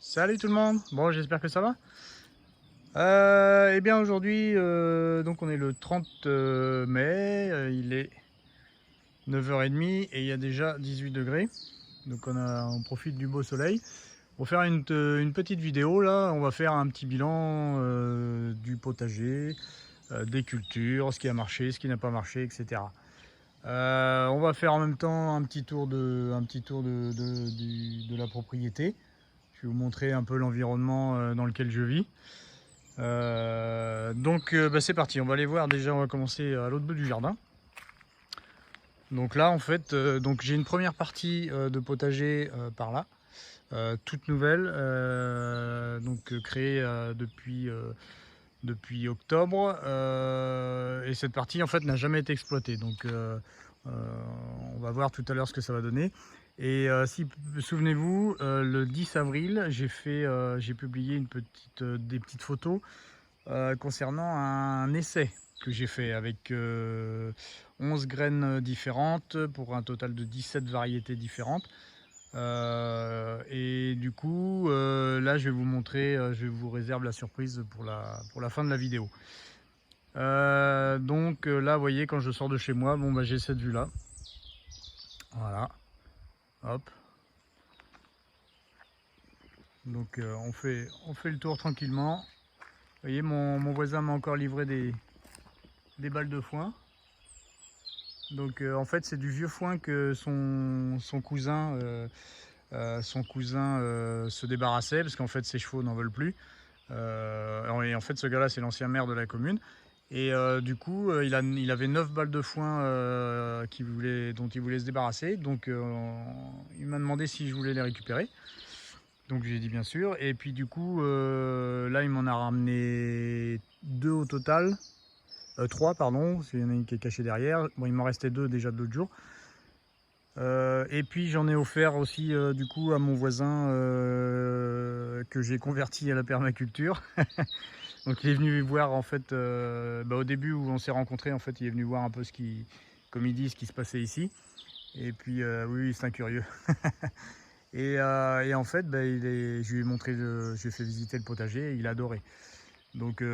Salut tout le monde, bon j'espère que ça va. Eh bien aujourd'hui, donc on est le 30 mai, il est 9h30 et il y a déjà 18 degrés. Donc on profite du beau soleil. Pour faire une petite vidéo là, on va faire un petit bilan du potager, des cultures, ce qui a marché, ce qui n'a pas marché, etc. On va faire en même temps un petit tour de la propriété. Je vais vous montrer un peu l'environnement dans lequel je vis. C'est parti, on va aller voir déjà, on va commencer à l'autre bout du jardin. Donc là en fait, j'ai une première partie de potager par là, toute nouvelle, créée depuis octobre, et cette partie en fait n'a jamais été exploitée. On va voir tout à l'heure ce que ça va donner. Et si souvenez-vous, le 10 avril, j'ai publié des petites photos concernant un essai que j'ai fait avec 11 graines différentes pour un total de 17 variétés différentes. Et du coup, là, je vais vous montrer, je vous réserve la surprise pour la fin de la vidéo. Là, vous voyez, quand je sors de chez moi, bon, j'ai cette vue-là. Voilà. Hop. Donc, on fait le tour tranquillement. Vous voyez, mon voisin m'a encore livré des balles de foin. Donc en fait c'est du vieux foin que son cousin se débarrassait parce qu'en fait ses chevaux n'en veulent plus. Et en fait ce gars là c'est l'ancien maire de la commune. Et du coup il avait 9 balles de foin dont il voulait se débarrasser. Donc il m'a demandé si je voulais les récupérer. Donc j'ai dit bien sûr. Et puis du coup là il m'en a ramené 2 au total. 3 pardon, parce qu'il y en a une qui est cachée derrière. Bon, il m'en restait 2 déjà de l'autre jour. Et puis j'en ai offert aussi du coup à mon voisin que j'ai converti à la permaculture. Donc il est venu voir en fait, au début où on s'est rencontrés, en fait il est venu voir un peu comme il dit, ce qui se passait ici. Et puis oui, c'est un curieux. Et en fait, je lui ai montré, je lui ai fait visiter le potager et il a adoré. Donc, et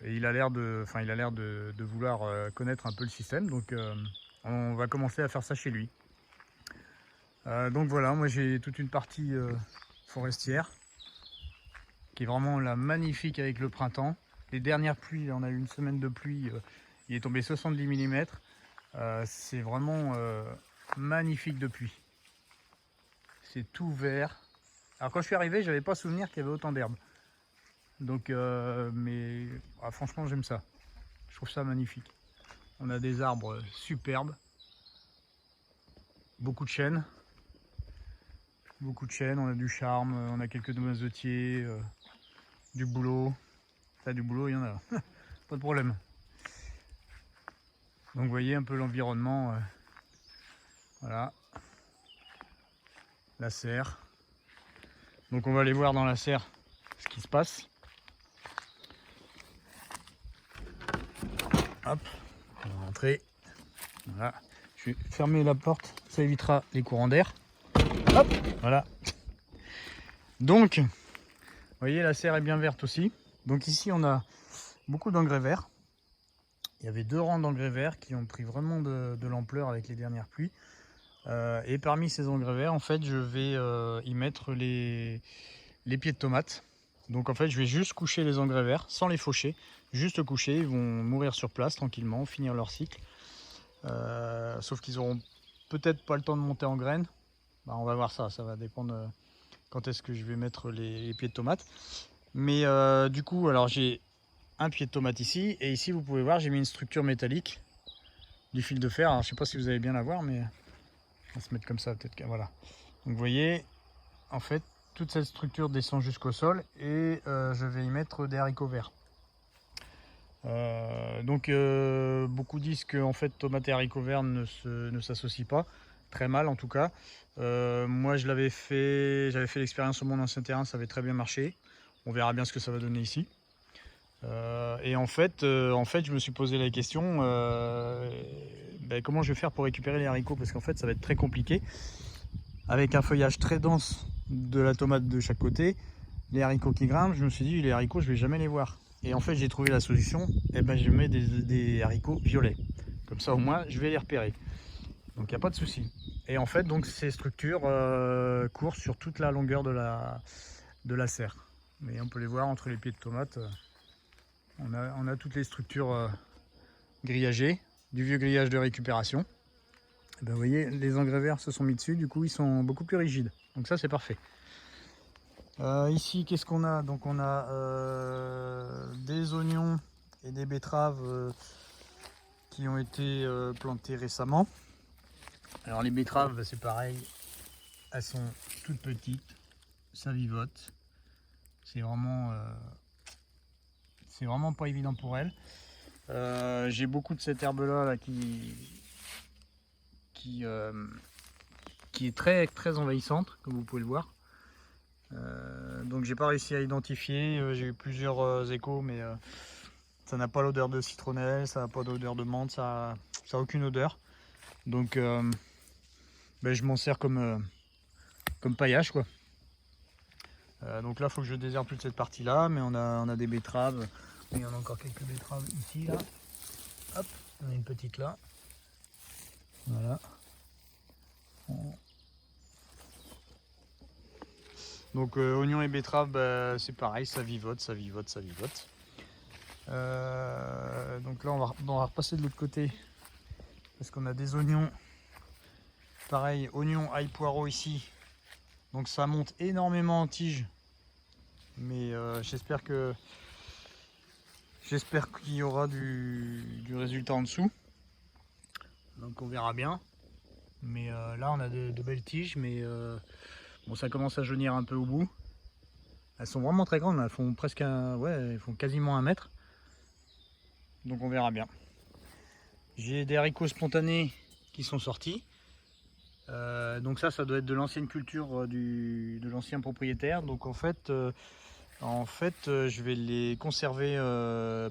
il a l'air de vouloir connaître un peu le système. Donc, on va commencer à faire ça chez lui. Donc voilà, moi j'ai toute une partie forestière qui est vraiment là, magnifique avec le printemps. Les dernières pluies, on a eu une semaine de pluie, il est tombé 70 mm. C'est vraiment magnifique depuis. C'est tout vert. Alors quand je suis arrivé, j'avais pas souvenir qu'il y avait autant d'herbes. Donc, franchement, j'aime ça. Je trouve ça magnifique. On a des arbres superbes, beaucoup de chênes, on a du charme, on a quelques noisetiers, du bouleau. Ça, du bouleau, il y en a, pas de problème. Donc, vous voyez un peu l'environnement. Voilà, la serre. Donc, on va aller voir dans la serre ce qui se passe. Hop, on va rentrer. Voilà, je vais fermer la porte, ça évitera les courants d'air. Hop, voilà. Donc, vous voyez, la serre est bien verte aussi. Donc ici, on a beaucoup d'engrais verts. Il y avait 2 rangs d'engrais verts qui ont pris vraiment de l'ampleur avec les dernières pluies. Et parmi ces engrais verts, en fait, je vais y mettre les pieds de tomates. Donc en fait, je vais juste coucher les engrais verts sans les faucher. Juste coucher, ils vont mourir sur place tranquillement, finir leur cycle. Sauf qu'ils auront peut-être pas le temps de monter en graines. On va voir ça, ça va dépendre quand est-ce que je vais mettre les pieds de tomates. Mais du coup, alors j'ai un pied de tomate ici, et ici vous pouvez voir, j'ai mis une structure métallique, du fil de fer. Alors, je ne sais pas si vous allez bien la voir, mais on va se mettre comme ça peut-être. Voilà. Donc vous voyez, en fait, toute cette structure descend jusqu'au sol, et je vais y mettre des haricots verts. Beaucoup disent que en fait, tomates et haricots verts ne s'associent pas, très mal en tout cas. Moi j'avais fait l'expérience sur mon ancien terrain, ça avait très bien marché. On verra bien ce que ça va donner ici. Et en fait, je me suis posé la question, comment je vais faire pour récupérer les haricots, parce qu'en fait ça va être très compliqué. avec un feuillage très dense de la tomate de chaque côté, les haricots qui grimpent, je me suis dit les haricots je vais jamais les voir. Et en fait j'ai trouvé la solution, et ben je mets des haricots violets. Comme ça au moins je vais les repérer. Donc il n'y a pas de souci. Et en fait donc ces structures courent sur toute la longueur de la serre. Mais on peut les voir entre les pieds de tomates. On a toutes les structures grillagées, du vieux grillage de récupération. Et ben, vous voyez, les engrais verts se sont mis dessus, du coup ils sont beaucoup plus rigides. Donc ça c'est parfait. Ici qu'est-ce qu'on a? Donc on a des oignons et des betteraves qui ont été plantés récemment. Alors les betteraves c'est pareil, elles sont toutes petites, ça vivote. C'est vraiment pas évident pour elles. J'ai beaucoup de cette herbe là, qui est très très envahissante, comme vous pouvez le voir. Donc j'ai pas réussi à identifier, j'ai eu plusieurs échos, mais ça n'a pas l'odeur de citronnelle, ça n'a pas d'odeur de menthe, ça a aucune odeur. Donc ben, je m'en sers comme paillage quoi. Donc là il faut que je désherbe toute cette partie là, mais on a des betteraves. Il y en a encore quelques betteraves ici là. Hop, on a une petite là. Voilà. Donc oignons et betteraves, bah, c'est pareil, ça vivote, ça vivote, ça vivote. Donc là on va repasser de l'autre côté parce qu'on a des oignons. Pareil, oignons, ail, poireaux ici. Donc ça monte énormément en tige. Mais j'espère qu'il y aura du résultat en dessous. Donc on verra bien. Mais là on a de belles tiges, mais bon, ça commence à jaunir un peu au bout. Elles sont vraiment très grandes, elles font presque elles font quasiment 1 mètre. Donc on verra bien. J'ai des haricots spontanés qui sont sortis. Donc ça doit être de l'ancienne culture de l'ancien propriétaire. Donc en fait, je vais les conserver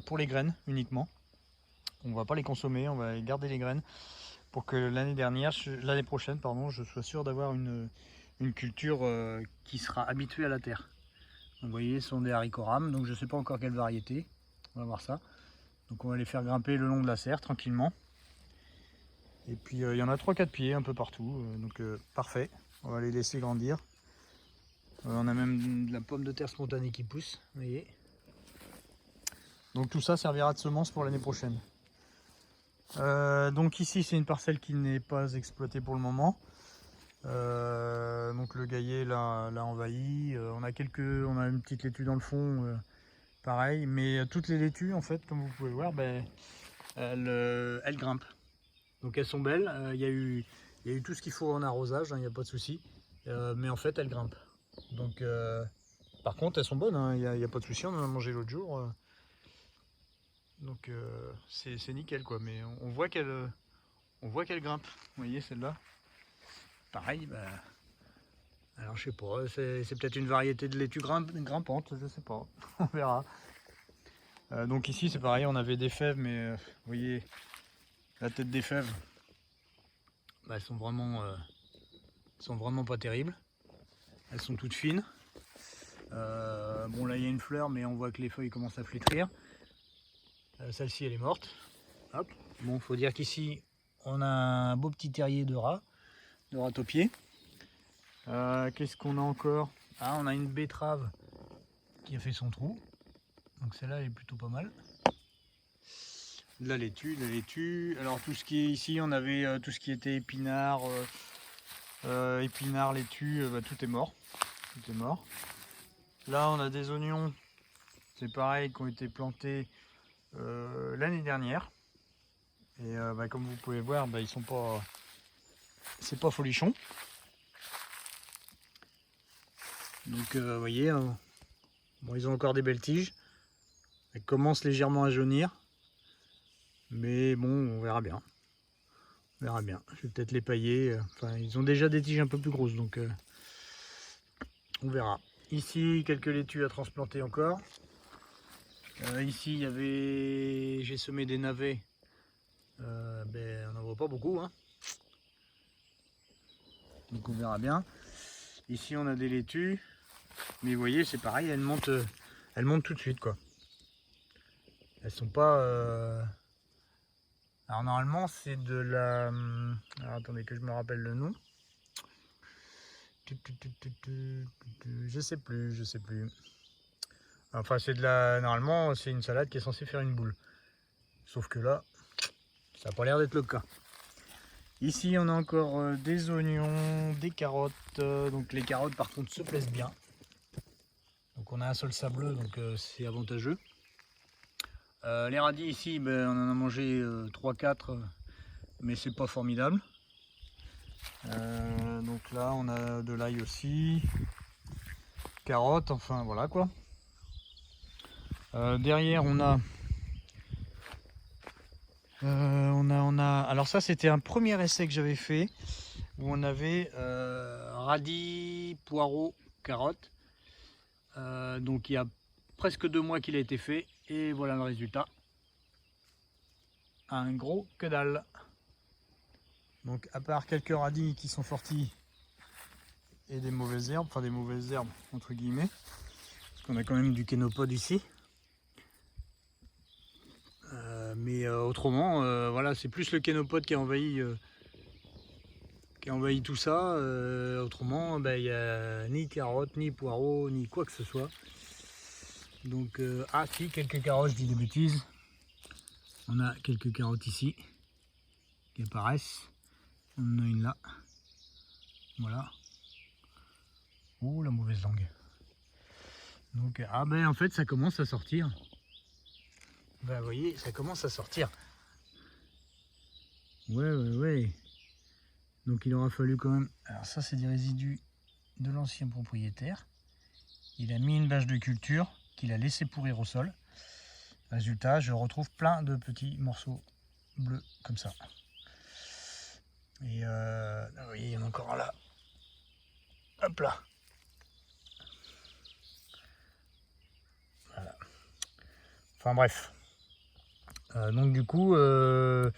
pour les graines uniquement. On va pas les consommer, on va garder les graines pour que l'année prochaine, pardon, je sois sûr d'avoir une culture qui sera habituée à la terre. Donc, vous voyez, ce sont des haricots rames, donc je ne sais pas encore quelle variété. On va voir ça. Donc on va les faire grimper le long de la serre tranquillement. Et puis il y en a 3-4 pieds un peu partout, donc parfait. On va les laisser grandir. On a même de la pomme de terre spontanée qui pousse, vous voyez. Donc tout ça servira de semence pour l'année prochaine. Donc ici c'est une parcelle qui n'est pas exploitée pour le moment. Donc le gaillet l'a envahi. On a une petite laitue dans le fond, pareil. Mais toutes les laitues en fait, comme vous pouvez le voir, ben, elles grimpent. Donc elles sont belles. Il y a eu tout ce qu'il faut en arrosage, il n'y a pas de souci. Mais en fait elles grimpent. Donc par contre elles sont bonnes, il n'y a pas de souci, on en a mangé l'autre jour. Donc c'est nickel quoi. Mais on voit qu'elle grimpe. Vous voyez celle-là. Pareil, bah, alors je sais pas, c'est peut-être une variété de laitue grimpante, je sais pas. On verra. Donc ici c'est pareil, on avait des fèves, mais vous voyez la tête des fèves, bah, elles sont vraiment pas terribles. Elles sont toutes fines. Bon là il y a une fleur, mais on voit que les feuilles commencent à flétrir. Celle-ci elle est morte. Hop. Bon, faut dire qu'ici on a un beau petit terrier de rats-taupiers. Qu'est-ce qu'on a encore? Ah, on a une betterave qui a fait son trou. Donc celle-là elle est plutôt pas mal. De la laitue. Alors tout ce qui est ici, on avait tout ce qui était épinard, laitue, bah, tout est mort. Tout est mort. Là on a des oignons, c'est pareil, qui ont été plantés l'année dernière. Et bah, comme vous pouvez voir, bah, ils sont pas. C'est pas folichon. Donc vous voyez, bon, ils ont encore des belles tiges. Elles commencent légèrement à jaunir. Mais bon, on verra bien. On verra bien. Je vais peut-être les pailler. Enfin, ils ont déjà des tiges un peu plus grosses, donc on verra. Ici, quelques laitues à transplanter encore. Ici, j'ai semé des navets. Ben, on n'en voit pas beaucoup, hein. donc on verra bien. Ici on a des laitues, mais vous voyez c'est pareil, elles montent tout de suite quoi. Elles sont pas... Alors normalement c'est de la... Alors attendez que je me rappelle le nom. Je sais plus. Enfin c'est de la... Normalement c'est une salade qui est censée faire une boule. Sauf que là, ça n'a pas l'air d'être le cas. Ici on a encore des oignons, des carottes. Donc les carottes par contre se plaisent bien. Donc on a un sol sableux, donc c'est avantageux. Les radis ici, ben, on en a mangé 3-4, mais c'est pas formidable. Donc là on a de l'ail aussi, carottes, enfin voilà quoi. Derrière on a, alors ça c'était un premier essai que j'avais fait, où on avait radis, poireaux, carottes. Donc il y a presque 2 mois qu'il a été fait, et voilà le résultat. Un gros que dalle. Donc à part quelques radis qui sont sortis et des mauvaises herbes, enfin des mauvaises herbes entre guillemets, parce qu'on a quand même du kénopode ici. Mais autrement, voilà, c'est plus le kénopode qui a envahi tout ça. Autrement, il n'y a ni carottes, ni poireaux, ni quoi que ce soit. Donc, ah si, quelques carottes, je dis des bêtises. On a quelques carottes ici qui apparaissent. On en a une là. Voilà. Oh, la mauvaise langue. Donc, ah ben en fait, ça commence à sortir. Ben, vous voyez, ça commence à sortir. Ouais. Donc, il aura fallu quand même... Alors ça, c'est des résidus de l'ancien propriétaire. Il a mis une bâche de culture qu'il a laissé pourrir au sol. Résultat, je retrouve plein de petits morceaux bleus comme ça. Et vous voyez, il y en a encore un là. Hop là. Voilà. Enfin bref. Donc du coup, il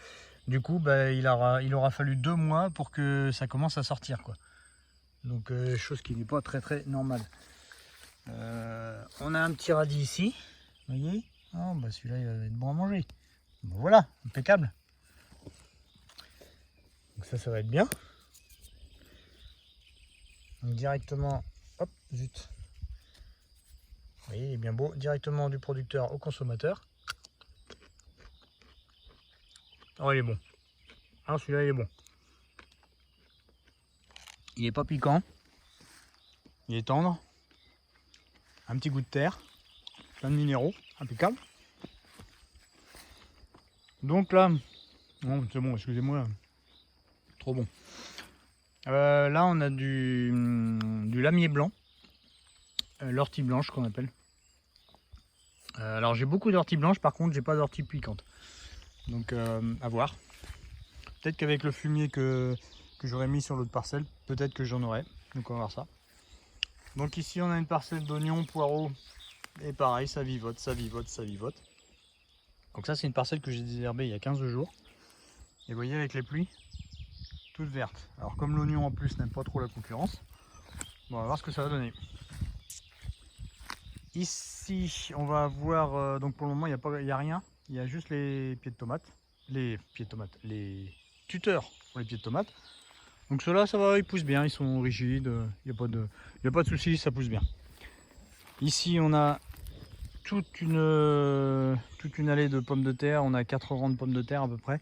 aura fallu 2 mois pour que ça commence à sortir quoi. Donc chose qui n'est pas très normale. On a un petit radis ici, vous voyez. Oh, bah celui-là il va être bon à manger. Bon, voilà, impeccable. Donc ça va être bien. Donc directement, hop, zut. Vous voyez, il est bien beau, directement du producteur au consommateur. Oh, il est bon. Ah, celui-là, il est bon. Il est pas piquant. Il est tendre. Un petit goût de terre. Plein de minéraux. Impeccable. Donc là, bon, c'est bon, excusez-moi. Trop bon. Là, on a du lamier blanc. L'ortie blanche qu'on appelle. Alors, j'ai beaucoup d'ortie blanche, par contre, j'ai pas d'ortie piquante. Donc, à voir. Peut-être qu'avec le fumier que j'aurais mis sur l'autre parcelle, peut-être que j'en aurai. Donc, on va voir ça. Donc, ici, on a une parcelle d'oignons, poireaux. Et pareil, ça vivote. Donc ça, c'est une parcelle que j'ai désherbée il y a 15 jours. Et vous voyez, avec les pluies, toute verte. Alors, comme l'oignon en plus n'aime pas trop la concurrence, bon, on va voir ce que ça va donner. Ici, on va avoir, donc pour le moment, il n'y a rien. Il y a juste les pieds de tomates. Les tuteurs pour les pieds de tomates. Donc ceux-là, ça va, ils poussent bien, ils sont rigides. Il n'y a pas de souci, ça pousse bien. Ici, on a toute une allée de pommes de terre. On a 4 rangs de pommes de terre à peu près.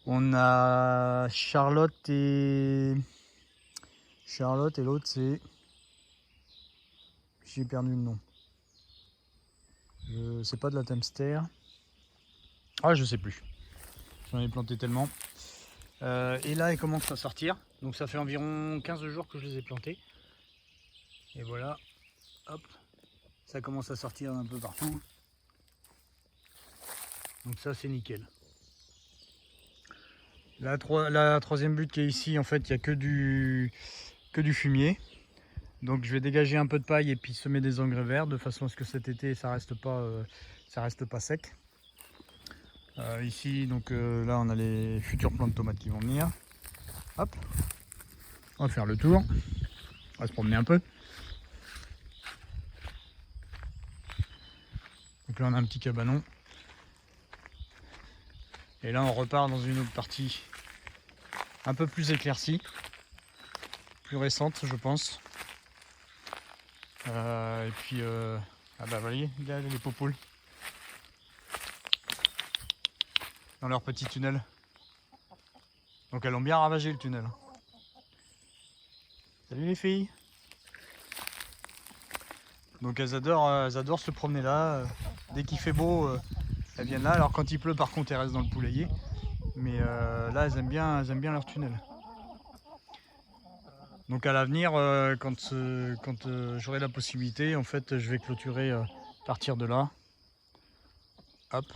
On a Charlotte et l'autre c'est... J'ai perdu le nom. C'est pas de la Temster. Ah, je sais plus. J'en ai planté tellement. Et là, ils commencent à sortir. Donc ça fait environ 15 jours que je les ai plantés. Et voilà. Hop. Ça commence à sortir un peu partout. Donc ça, c'est nickel. La troisième butte qui est ici, en fait, il n'y a que du fumier. Donc je vais dégager un peu de paille et puis semer des engrais verts de façon à ce que cet été ça reste pas sec. Ici donc là on a les futures plants de tomates qui vont venir. Hop. On va faire le tour. On va se promener un peu. Donc là on a un petit cabanon. Et là on repart dans une autre partie un peu plus éclaircie, plus récente je pense. Et puis ah bah voyez, il y a les popoules dans leur petit tunnel. Donc elles ont bien ravagé le tunnel. Salut les filles. Donc elles adorent se promener là. Dès qu'il fait beau, elles viennent là. Alors quand il pleut par contre elles restent dans le poulailler. Mais là elles aiment bien leur tunnel. Donc à l'avenir, quand j'aurai la possibilité, en fait je vais clôturer partir de là. Hop.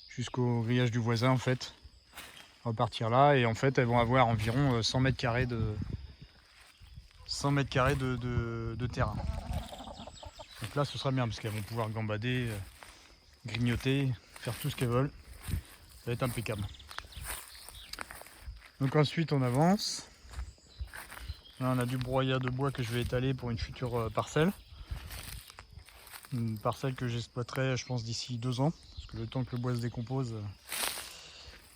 Jusqu'au grillage du voisin en fait. Repartir là et en fait elles vont avoir environ 100 mètres carrés de terrain. Donc là ce sera bien parce qu'elles vont pouvoir gambader, grignoter, faire tout ce qu'elles veulent. Ça va être impeccable. Donc ensuite on avance. Là on a du broyat de bois que je vais étaler pour une future parcelle. Une parcelle que j'exploiterai je pense d'ici 2 ans. Parce que le temps que le bois se décompose,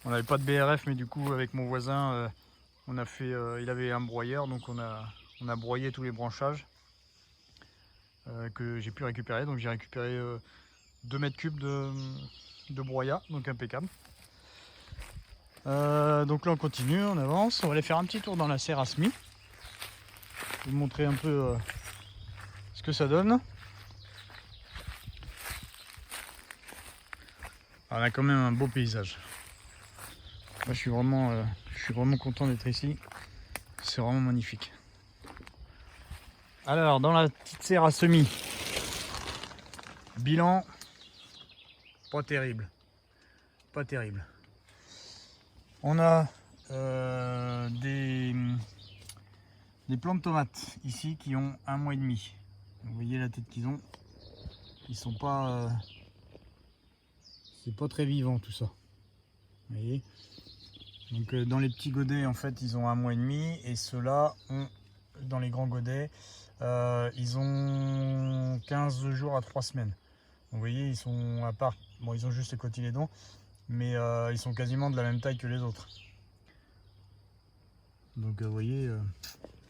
on n'avait pas de BRF mais du coup avec mon voisin on a fait, il avait un broyeur donc on a broyé tous les branchages que j'ai pu récupérer. Donc j'ai récupéré 2 mètres cubes de broyat, donc impeccable. Donc là on continue, on avance, on va aller faire un petit tour dans la serre à semis. Je vais vous montrer un peu ce que ça donne. Alors, on a quand même un beau paysage. Moi, je suis vraiment content d'être ici. C'est vraiment magnifique. Alors dans la petite serre à semis, bilan pas terrible. Pas terrible. On a des plants de tomates ici qui ont 1 mois et demi. Vous voyez la tête qu'ils ont. Ils sont pas. C'est pas très vivant tout ça. Vous voyez. Donc dans les petits godets en fait ils ont 1 mois et demi et ceux-là ont dans les grands godets ils ont 15 jours à 3 semaines. Donc, vous voyez ils sont à part. Bon ils ont juste les cotylédons mais ils sont quasiment de la même taille que les autres. Donc vous voyez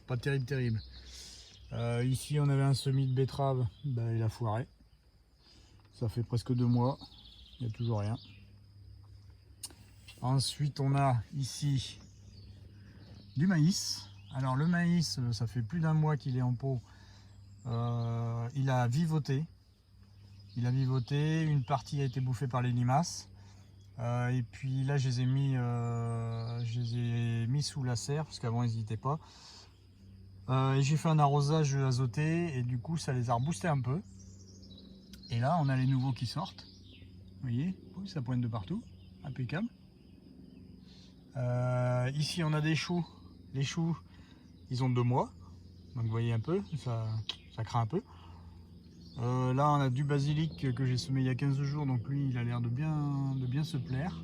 pas terrible. Ici on avait un semis de betterave, bah, il a foiré. Ça fait presque 2 mois, il n'y a toujours rien. Ensuite on a ici du maïs. Alors le maïs, ça fait plus d'1 mois qu'il est en pot. Il a vivoté. Une partie a été bouffée par les limaces. Et puis là je les ai mis sous la serre parce qu'avant ils n'hésitaient pas. Et j'ai fait un arrosage azoté et du coup ça les a reboostés un peu. Et là on a les nouveaux qui sortent. Vous voyez, ça pointe de partout, impeccable. Ici on a des choux. Les choux ils ont 2 mois. Donc vous voyez un peu, ça craint un peu. Là on a du basilic que j'ai semé il y a 15 jours, donc lui il a l'air de bien se plaire.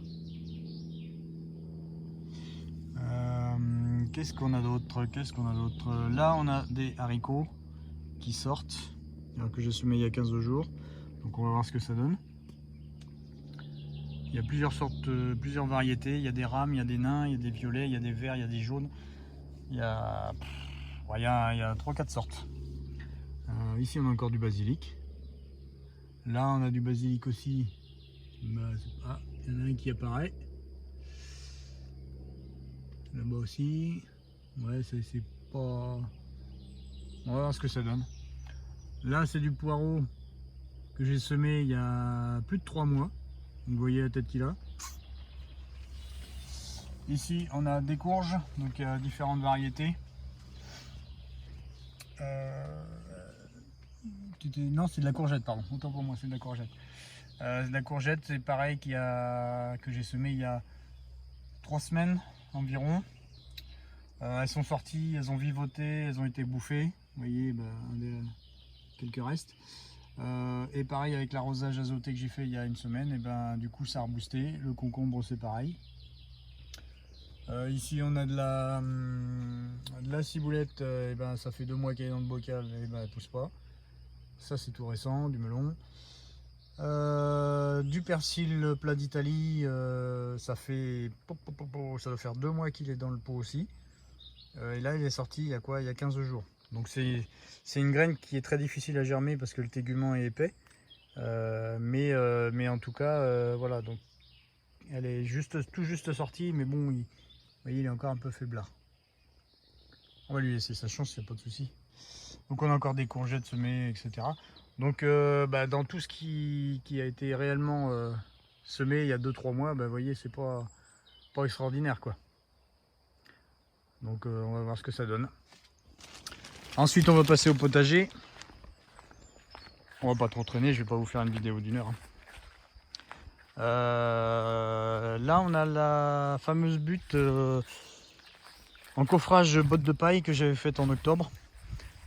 Qu'est-ce qu'on a d'autre? Là on a des haricots qui sortent, que j'ai semé il y a 15 jours. Donc on va voir ce que ça donne. Il y a plusieurs sortes, plusieurs variétés. Il y a des rames, il y a des nains, il y a des violets, il y a des verts, il y a des jaunes. Il y a 3-4 sortes. Ici on a encore du basilic. Là on a du basilic aussi. Ah, il y en a un qui apparaît. Là-bas aussi. Ouais, c'est pas... On va voir ce que ça donne. Là c'est du poireau que j'ai semé il y a plus de 3 mois. Vous voyez la tête qu'il a. Ici on a des courges, donc il y a différentes variétés. Non, c'est de la courgette, pardon, autant pour moi, c'est de la courgette. De la courgette, c'est pareil que j'ai semé il y a 3 semaines environ. Elles sont sorties, elles ont vivoté, elles ont été bouffées. Vous voyez, quelques restes. Et pareil avec l'arrosage azoté que j'ai fait il y a 1 semaine, et du coup ça a reboosté. Le concombre c'est pareil. Ici on a de la ciboulette, et ben, ça fait 2 mois qu'elle est dans le bocal, et ben, elle pousse pas. Ça c'est tout récent, du melon. Du persil plat d'Italie, ça doit faire 2 mois qu'il est dans le pot aussi. Et là il est sorti il y a quoi? Il y a 15 jours. Donc c'est une graine qui est très difficile à germer parce que le tégument est épais. Mais en tout cas, voilà, donc elle est tout juste sortie, mais bon, vous voyez, il est encore un peu faiblard. On va lui laisser sa chance, il n'y a pas de souci. Donc on a encore des courgettes semées, etc. Donc dans tout ce qui a été réellement semé il y a 2-3 mois, vous voyez, c'est pas extraordinaire, quoi. Donc on va voir ce que ça donne. Ensuite on va passer au potager. On va pas trop traîner, je vais pas vous faire une vidéo d'1 heure. Là on a la fameuse butte en coffrage botte de paille que j'avais faite en octobre.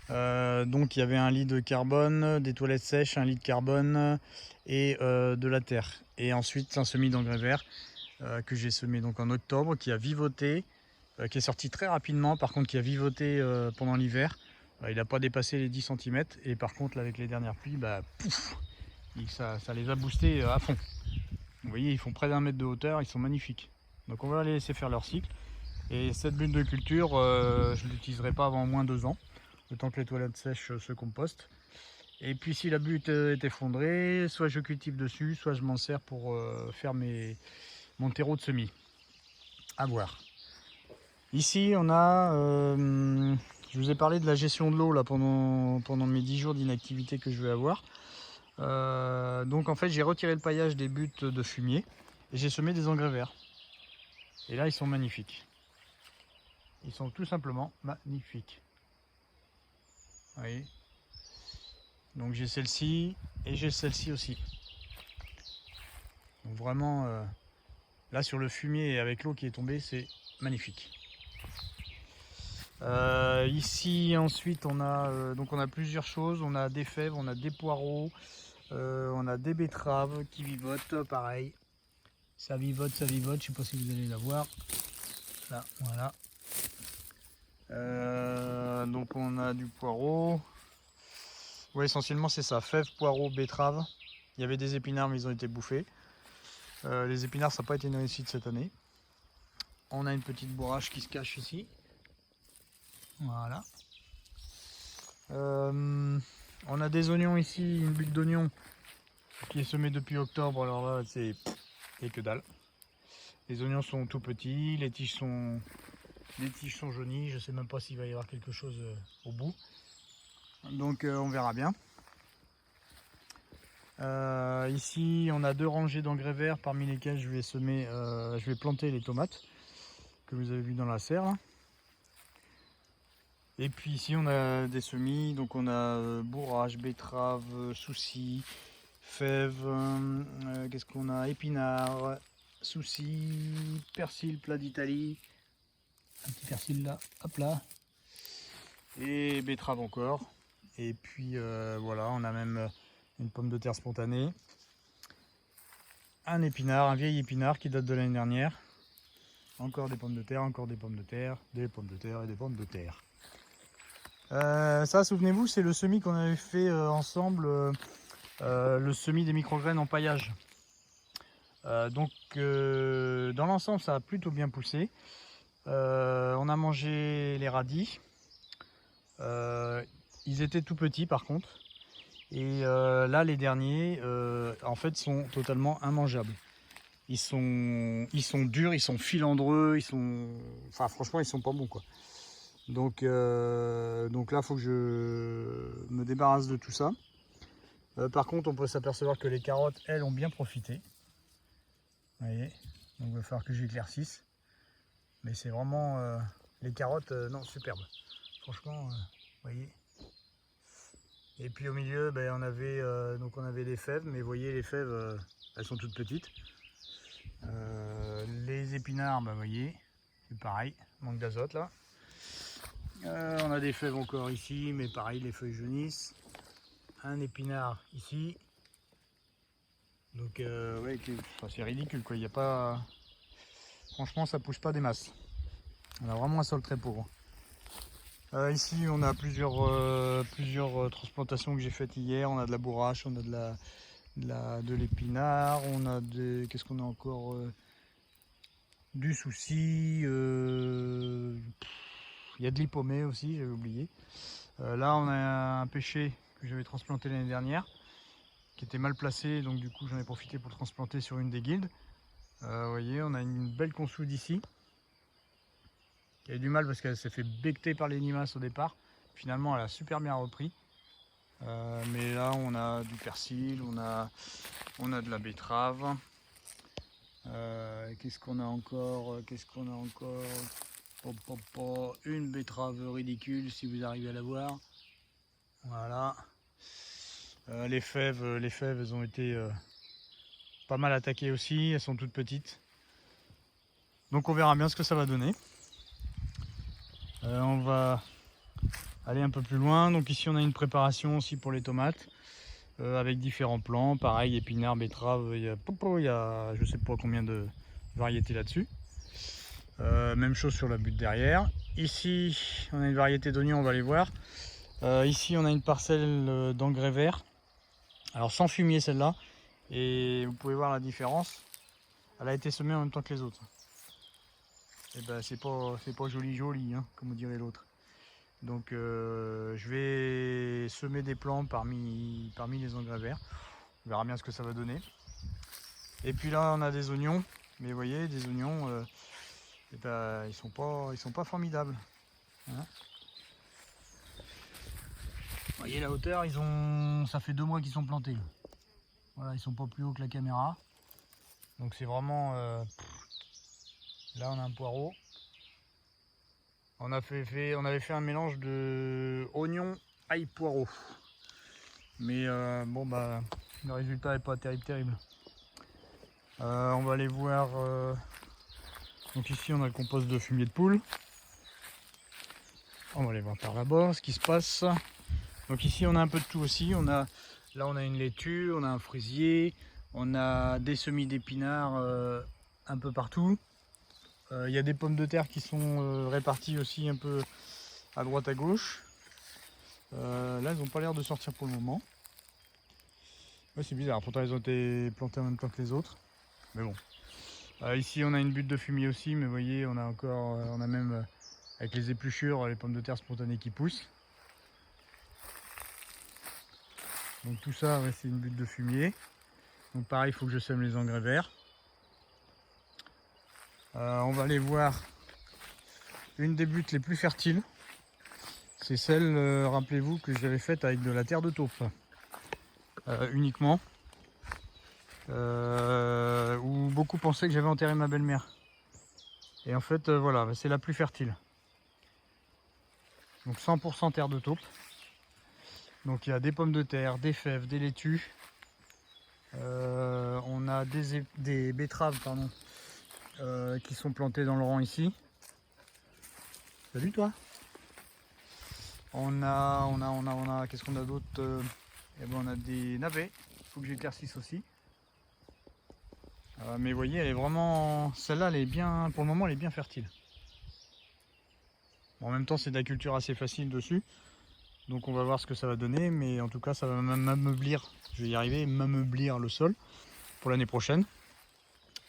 Donc il y avait un lit de carbone, des toilettes sèches, un lit de carbone et de la terre. Et ensuite un semis d'engrais vert que j'ai semé donc en octobre, qui a vivoté, qui est sorti très rapidement, par contre qui a vivoté pendant l'hiver. Il n'a pas dépassé les 10 cm et par contre là, avec les dernières pluies, pouf, ça les a boostés à fond. Vous voyez, ils font près d'1 mètre de hauteur, ils sont magnifiques. Donc on va les laisser faire leur cycle. Et cette butte de culture, je ne l'utiliserai pas avant au moins 2 ans, le temps que les toilettes sèches se compostent. Et puis si la butte est effondrée, soit je cultive dessus, soit je m'en sers pour faire mon terreau de semis. À voir. Ici on a, je vous ai parlé de la gestion de l'eau là pendant mes 10 jours d'inactivité que je vais avoir. Donc en fait j'ai retiré le paillage des buttes de fumier et j'ai semé des engrais verts. Et là ils sont magnifiques. Ils sont tout simplement magnifiques. Vous voyez. Donc j'ai celle-ci et j'ai celle-ci aussi. Donc vraiment là sur le fumier et avec l'eau qui est tombée, c'est magnifique. Ici ensuite on a plusieurs choses. On a des fèves, on a des poireaux, on a des betteraves qui vivotent, pareil. Ça vivote, je ne sais pas si vous allez la voir. Là, voilà. Donc on a du poireau. Ouais, essentiellement c'est ça, fèves, poireaux, betteraves. Il y avait des épinards mais ils ont été bouffés. Les épinards ça n'a pas été une réussite cette année. On a une petite bourrache qui se cache ici. Voilà. On a des oignons ici, une butte d'oignons qui est semée depuis octobre. Alors là c'est que dalle. Les oignons sont tout petits, les tiges sont jaunies. Je ne sais même pas s'il va y avoir quelque chose au bout. Donc on verra bien. Ici on a 2 rangées d'engrais verts parmi lesquels je vais planter les tomates que vous avez vu dans la serre. Et puis ici on a des semis, donc on a bourrache, betterave, soucis, fèves, qu'est-ce qu'on a, épinards, soucis, persil plat d'Italie, un petit persil là, hop là, et betterave encore. Et puis voilà, on a même une pomme de terre spontanée, un épinard, un vieil épinard qui date de l'année dernière, encore des pommes de terre, encore des pommes de terre, des pommes de terre et des pommes de terre. Ça, souvenez-vous, c'est le semis qu'on avait fait ensemble, le semis des micrograines en paillage. Donc dans l'ensemble ça a plutôt bien poussé. On a mangé les radis. Ils étaient tout petits par contre. Et là les derniers en fait sont totalement immangeables. Ils sont durs, ils sont filandreux, enfin franchement ils sont pas bons quoi. Donc là il faut que je me débarrasse de tout ça. Par contre on peut s'apercevoir que les carottes elles ont bien profité. Vous voyez, donc il va falloir que j'éclaircisse. Mais c'est vraiment les carottes, non, superbes. Franchement, vous voyez. Et puis au milieu, on avait les fèves, mais vous voyez les fèves, elles sont toutes petites. Les épinards, vous voyez, c'est pareil, manque d'azote là. On a des fèves encore ici, mais pareil, les feuilles jaunissent. Un épinard ici. Donc ouais, c'est ridicule quoi, il n'y a pas. Franchement ça pousse pas des masses. On a vraiment un sol très pauvre. Ici on a plusieurs transplantations que j'ai faites hier. On a de la bourrache, on a de l'épinard, on a des... Qu'est-ce qu'on a encore du souci, il y a de l'hippomée aussi, j'avais oublié. Là on a un pêcher que j'avais transplanté l'année dernière, qui était mal placé, donc du coup j'en ai profité pour le transplanter sur une des guildes. Vous voyez, on a une belle consoude ici, qui a eu du mal parce qu'elle s'est fait becter par les limaces au départ. Finalement elle a super bien repris. Mais là on a du persil, on a de la betterave. Qu'est-ce qu'on a encore? Une betterave ridicule si vous arrivez à la voir. Voilà. Les fèves elles ont été pas mal attaquées aussi, elles sont toutes petites. Donc on verra bien ce que ça va donner. On va aller un peu plus loin. Donc ici on a une préparation aussi pour les tomates. Avec différents plants, pareil, épinards, betteraves, il y a je sais pas combien de variétés là-dessus. Même chose sur la butte derrière. Ici, on a une variété d'oignons, on va les voir. Ici, on a une parcelle d'engrais vert. Alors sans fumier celle-là. Et vous pouvez voir la différence. Elle a été semée en même temps que les autres. Et ben c'est pas joli, hein, comme dirait l'autre. Donc je vais semer des plants parmi les engrais verts. On verra bien ce que ça va donner. Et puis là on a des oignons. Mais vous voyez, des oignons, et ben, ils sont pas formidables. Hein. Vous voyez la hauteur, ça fait 2 mois qu'ils sont plantés. Voilà, ils sont pas plus hauts que la caméra. Donc c'est vraiment... Là on a un poireau. On avait fait un mélange de oignon, ail, poireau. Mais bon bah le résultat n'est pas terrible. On va aller voir. Donc ici on a le compost de fumier de poule. On va aller voir par là-bas ce qui se passe. Donc ici on a un peu de tout aussi. Là on a une laitue, on a un fraisier, on a des semis d'épinards un peu partout. Il y a des pommes de terre qui sont réparties aussi un peu à droite à gauche. Là elles n'ont pas l'air de sortir pour le moment. Ouais, c'est bizarre, pourtant elles ont été plantées en même temps que les autres. Mais bon. Ici on a une butte de fumier aussi, mais vous voyez on a même avec les épluchures les pommes de terre spontanées qui poussent. Donc tout ça ouais, c'est une butte de fumier. Donc pareil il faut que je sème les engrais verts. On va aller voir une des buttes les plus fertiles. C'est celle, rappelez-vous, que j'avais faite avec de la terre de taupe. Uniquement. Où beaucoup pensaient que j'avais enterré ma belle-mère. Et en fait, voilà, c'est la plus fertile. Donc 100% terre de taupe. Donc il y a des pommes de terre, des fèves, des laitues. On a des betteraves, pardon, qui sont plantées dans le rang ici. Salut toi. On a, qu'est-ce qu'on a d'autre? Eh ben, on a des navets. Il faut que j'éclaircisse aussi. Mais vous voyez, elle est vraiment, celle-là, elle est bien, pour le moment, elle est bien fertile. Bon, en même temps, c'est de la culture assez facile dessus. Donc on va voir ce que ça va donner, mais en tout cas ça va m'ameublir, je vais y arriver, m'ameublir le sol pour l'année prochaine.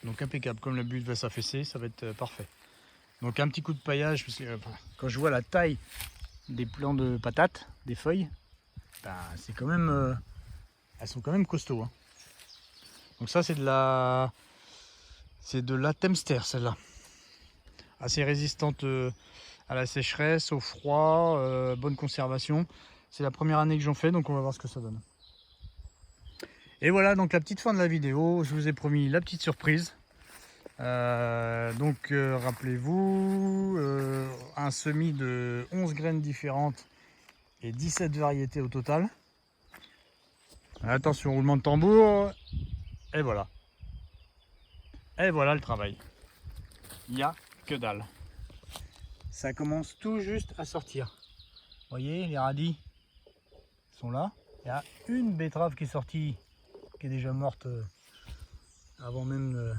Donc impeccable, comme la butte va s'affaisser, ça va être parfait. Donc un petit coup de paillage, parce que quand je vois la taille des plants de patates, des feuilles, ben, c'est quand même, elles sont quand même costauds. Hein. Donc ça c'est de la Temster celle-là, assez résistante à la sécheresse, au froid, bonne conservation. C'est la première année que j'en fais, donc on va voir ce que ça donne. Et voilà donc la petite fin de la vidéo. Je vous ai promis la petite surprise. Rappelez-vous, un semis de 11 graines différentes et 17 variétés au total. Attention, roulement de tambour. Et voilà. Et voilà le travail. Il n'y a que dalle. Ça commence tout juste à sortir. Vous voyez, les radis sont là. Il y a une betterave qui est sortie, qui est déjà morte avant même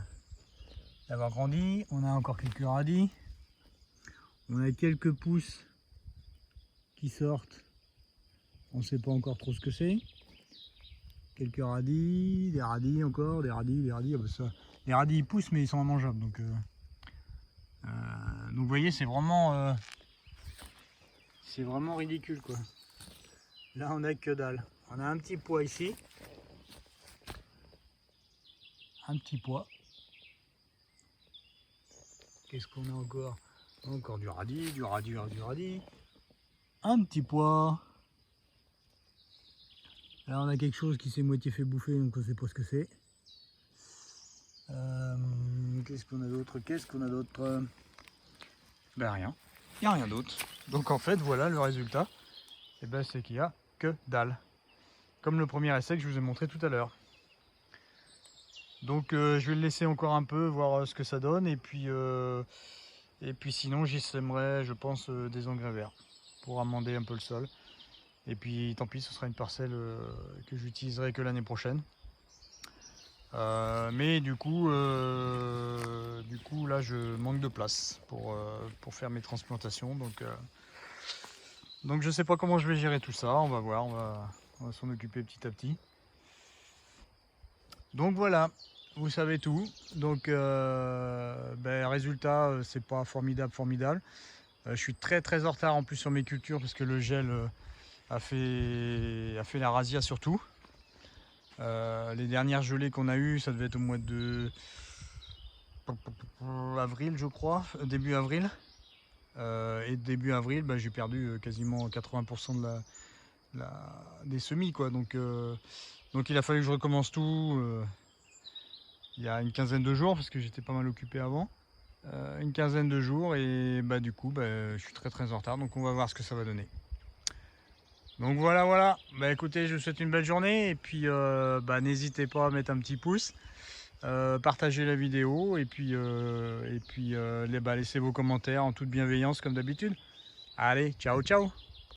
d'avoir grandi. On a encore quelques radis. On a quelques pousses qui sortent. On ne sait pas encore trop ce que c'est. Quelques radis, des radis encore, des radis. Ah bah ça, les radis ils poussent mais ils sont immangeables. Donc vous voyez, c'est vraiment ridicule quoi. Là on a que dalle. On a un petit pois ici. Un petit pois. Qu'est-ce qu'on a encore? Encore du radis, du radis. Un petit pois. Là on a quelque chose qui s'est moitié fait bouffer, donc on ne sait pas ce que c'est. Qu'est-ce qu'on a d'autre? Ben rien. Il n'y a rien d'autre. Donc en fait voilà le résultat. Et ben, c'est qu'il n'y a que dalle. Comme le premier essai que je vous ai montré tout à l'heure. Donc je vais le laisser encore un peu, voir ce que ça donne. Et puis sinon j'y sèmerai, je pense, des engrais verts pour amender un peu le sol. Et puis tant pis, ce sera une parcelle que j'utiliserai que l'année prochaine. Mais du coup là je manque de place pour faire mes transplantations. Donc je sais pas comment je vais gérer tout ça, on va voir, on va s'en occuper petit à petit. Donc voilà, vous savez tout. Donc résultat, c'est pas formidable. Je suis très en retard en plus sur mes cultures parce que le gel a fait la razzia sur tout. Les dernières gelées qu'on a eues, ça devait être au mois de avril je crois, début avril. Et début avril, j'ai perdu quasiment 80% des semis quoi. Donc il a fallu que je recommence tout il y a une quinzaine de jours parce que j'étais pas mal occupé avant. Une quinzaine de jours et du coup je suis très en retard, donc on va voir ce que ça va donner. Donc voilà. Écoutez, je vous souhaite une belle journée et puis n'hésitez pas à mettre un petit pouce, partager la vidéo et puis laissez vos commentaires en toute bienveillance comme d'habitude. Allez, ciao.